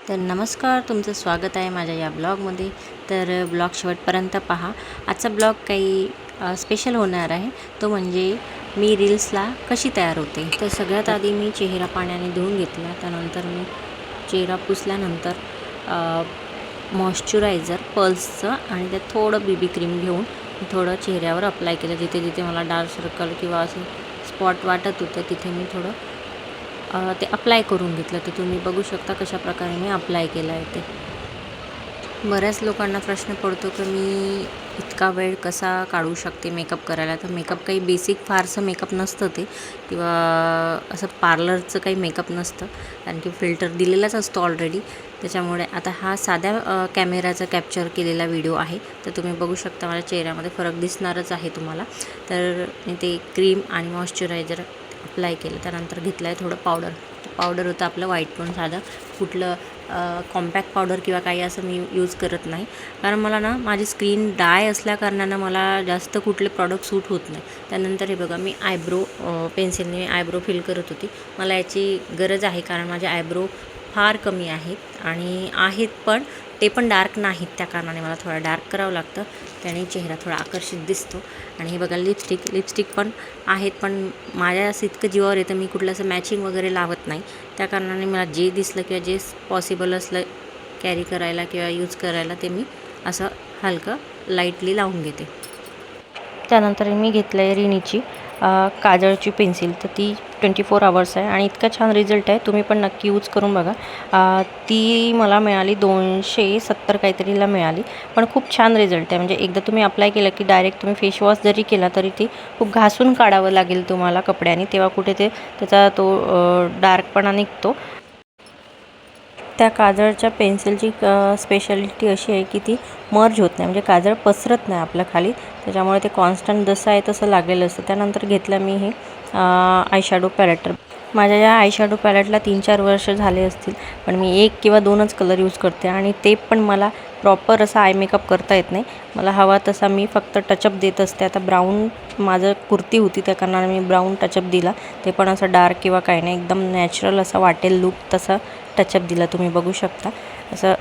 तर नमस्कार, तुमचं स्वागत आहे माझ्या या ब्लॉगमध्ये. तर ब्लॉग शेवटपर्यंत पहा. आजचा ब्लॉग काही स्पेशल होणार आहे, तो म्हणजे मी रील्सला कशी तयार होते. तर सगळ्यात आधी मी चेहरा पाण्याने धुवून घेतला. त्यानंतर मी चेहरा पुसल्यानंतर मॉइश्चरायझर पल्सचं आणि त्यात थोडं बीबी क्रीम घेऊन थोडं चेहऱ्यावर अप्लाय केलं. जिथे जिथे मला डार्क सर्कल किंवा असं स्पॉट वाटत होतं तिथे मी थोडं ते अप्लाय करून घेतलं. तर तुम्ही बघू शकता कशा प्रकारे मी अप्लाय केलं आहे ते. बऱ्याच लोकांना प्रश्न पडतो की मी इतका वेळ कसा काढू शकते मेकअप करायला. तर मेकअप काही बेसिक फारसं मेकअप नसतं ते, किंवा असं पार्लरचं काही मेकअप नसतं, कारण की फिल्टर दिलेलाच असतो ऑलरेडी. त्याच्यामुळे आता हा साध्या कॅमेराचा कॅप्चर केलेला व्हिडिओ आहे. तर तुम्ही बघू शकता माझ्या चेहऱ्यामध्ये फरक दिसणारच आहे तुम्हाला. तर मी ते क्रीम आणि मॉइश्चरायझर अप्लाय केलं. त्यानंतर घेतलं आहे थोडं पावडर होतं आपलं व्हाईट, पण साधं कुठलं कॉम्पॅक्ट पावडर किंवा काही असं मी यूज करत नाही, कारण मला ना माझी स्किन ड्राय असल्याकारणानं मला जास्त कुठले प्रॉडक्ट सूट होत नाही. त्यानंतर हे बघा, मी आयब्रो पेन्सिलने आयब्रो फिल करत होती. मला याची गरज आहे, कारण माझे आयब्रो फार कमी आहेत पण ते पण डार्क नाहीत. त्या कारणाने मला थोडा डार्क करावं लागतं, त्याने चेहरा थोडा आकर्षित दिसतो. आणि हे बघा, लिपस्टिक पण आहेत, पण माझ्या असं इतकं जीवावर येतं, मी कुठलं असं मॅचिंग वगैरे लावत नाही. त्या कारणाने मला जे दिसलं किंवा जे पॉसिबल असलं कॅरी करायला किंवा यूज करायला, ते मी असं हलकं लाईटली लावून घेते. त्यानंतर मी घेतलं आहे रिनीची काजळची पेन्सिल. तर ती 24 आवर्स आहे आणि इतका छान रिझल्ट आहे, तुम्ही पण नक्की यूज करून बघा. ती मला मिळाली 270 काहीतरीला मिळाली, पण खूप छान रिझल्ट आहे. म्हणजे एकदा तुम्ही अप्लाय केलं की डायरेक्ट तुम्ही फेसवॉश जरी केला तरी ती खूप घासून काढावं लागेल तुम्हाला कपड्याने, तेव्हा कुठे त्याचा तो डार्कपणा निघतो. त्या काजळच्या पेन्सिलची स्पेशालिटी अशी आहे की ती मर्ज होत नाही, म्हणजे काजळ पसरत नाही आपल्या खाली, त्याच्यामुळे ते कॉन्स्टंट जसं आहे तसं लागलेलं असतं. त्यानंतर घेतलं मी हे आयशॅडो पॅलेट. माझ्या या आयशॅडो पॅलेटला 3-4 वर्ष झाले असतील, पण मी 1 किंवा 2च कलर यूज करते आणि ते पण मला प्रॉपर असा आय मेकअप करता येत नाही. मला हवा तसा मी फक्त टचअप देत असते. आता ब्राऊन माझं कुर्ती होती, त्या कारणाने मी ब्राऊन टचअप दिला. ते पण असं डार्क किंवा काही नाही, एकदम नॅचरल असा वाटेल लूक तसा टचअप दिला. तुम्ही बघू शकता असं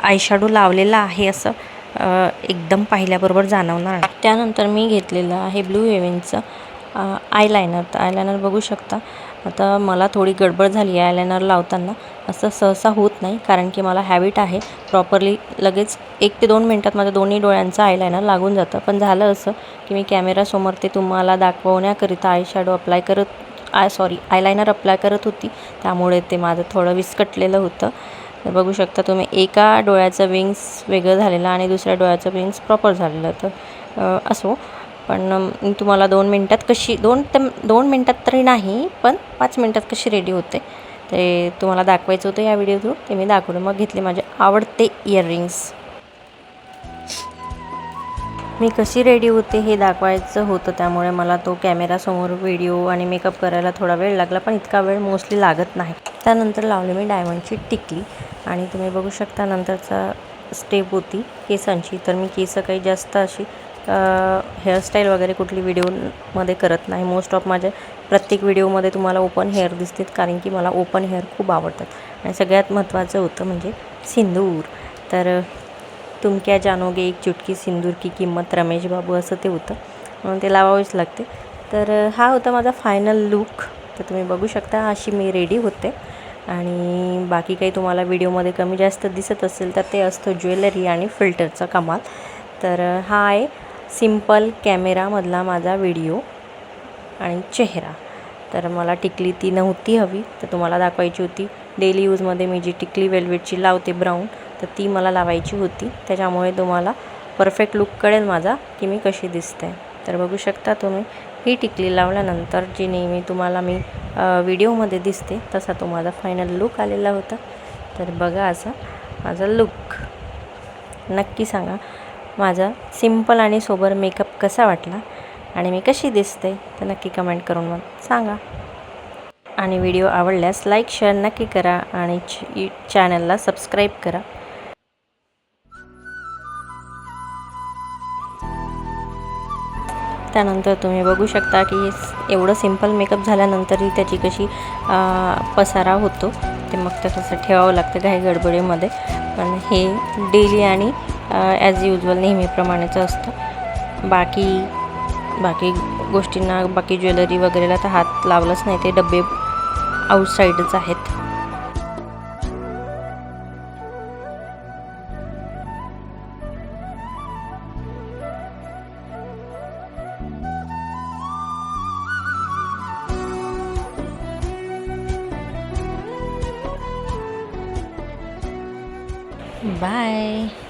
आयशॅडो लावलेला आहे असं एकदम पाहिल्याबरोबर जाणवणार. त्यानंतर मी घेतलेलं आहे ब्लू हेव्हनचं आयलायनर. तर आयलायनर बघू शकता. आता मला थोडी गडबड झाली आहे आयलायनर लावताना, असं सहसा होत नाही, कारण की मला हॅबिट आहे प्रॉपरली लगेच 1 ते 2 मिनटात माझ्या दोन्ही डोळ्यांचं आयलायनर लागून जातं. पण झालं असं की मी कॅमेरासमोर ते तुम्हाला दाखवण्याकरिता आयलायनर अप्लाय करत होती, त्यामुळे ते माझं थोडं विस्कटलेलं होतं. तर बघू शकता तुम्ही, एका डोळ्याचं विंग्स वेगळं झालेलं आणि दुसऱ्या डोळ्याचं विंग्स प्रॉपर झालेलं. तर असो, पण मी तुम्हाला 2 मिनटात तरी नाही, पण 5 मिनटात कशी रेडी होते ते तुम्हाला दाखवायचं होतं या व्हिडिओ थ्रू. ते मी दाखवलं. मग घेतले माझे आवडते इयररिंग्स. मी कशी रेडी होते हे दाखवायचं होतं, त्यामुळे मला तो कॅमेरासमोर व्हिडिओ आणि मेकअप करायला थोडा वेळ लागला, पण इतका वेळ मोस्टली लागत नाही. त्यानंतर लावली मी डायमंडची टिकली आणि तुम्ही बघू शकता नंतरचा स्टेप होती केसांची. तर मी केस काही जास्त अशी हेअरस्टाईल वगैरे कुठली व्हिडिओमध्ये करत नाही. मोस्ट ऑफ माझ्या प्रत्येक व्हिडिओमध्ये तुम्हाला ओपन हेअर दिसतात, कारण की मला ओपन हेअर खूप आवडतात. आणि सगळ्यात महत्त्वाचं होतं म्हणजे सिंदूर. तर तुम क्या जानोगे एक चुटकी सिंदूर की किंमत, रमेश बाबू असं ते होतं, म्हणून ते लावावेच लागते. तर हा होता माझा फायनल लूक. तर तुम्ही बघू शकता अशी मी रेडी होते. आणि बाकी काही तुम्हाला व्हिडिओमध्ये कमी जास्त दिसत असेल तर ते असतं ज्वेलरी आणि फिल्टरचा कमाल. तर हा आहे सिम्पल कॅमेरामधला माझा व्हिडिओ आणि चेहरा. तर मला टिकली ती नव्हती हवी, तर तुम्हाला दाखवायची होती. डेली यूजमध्ये मी जी टिकली वेल्वेटची लावते ब्राऊन, तर ती मला लावायची होती. त्याच्यामुळे तुम्हाला परफेक्ट लूक कळेल माझा की मी कशी दिसते. तर बघू शकता तुम्ही, ही टिकली लावल्यानंतर जी नेहमी तुम्हाला मी व्हिडिओमध्ये दिसते तसा तो माझा फायनल लूक आलेला होता. तर बघा असा माझा लूक. नक्की सांगा माझा सिम्पल आणि सोबर मेकअप कसा वाटला आणि मी कशी दिसते, तर नक्की कमेंट करून मग सांगा. आणि व्हिडिओ आवडल्यास लाईक शेअर नक्की करा आणि चॅनलला सबस्क्राईब करा. त्यानंतर तुम्ही बघू शकता की एवढं सिंपल मेकअप झाल्यानंतरही त्याची कशी पसारा होतो, ते मग ते तसं ठेवावं लागतं घाई गडबडीमध्ये. पण हे डेली आणि ॲज युजल नेहमीप्रमाणेच असतं. बाकी गोष्टींना, बाकी ज्वेलरी वगैरेला तर हात लावलाच नाही, ते डबे आउटसाईडच आहेत. बाय.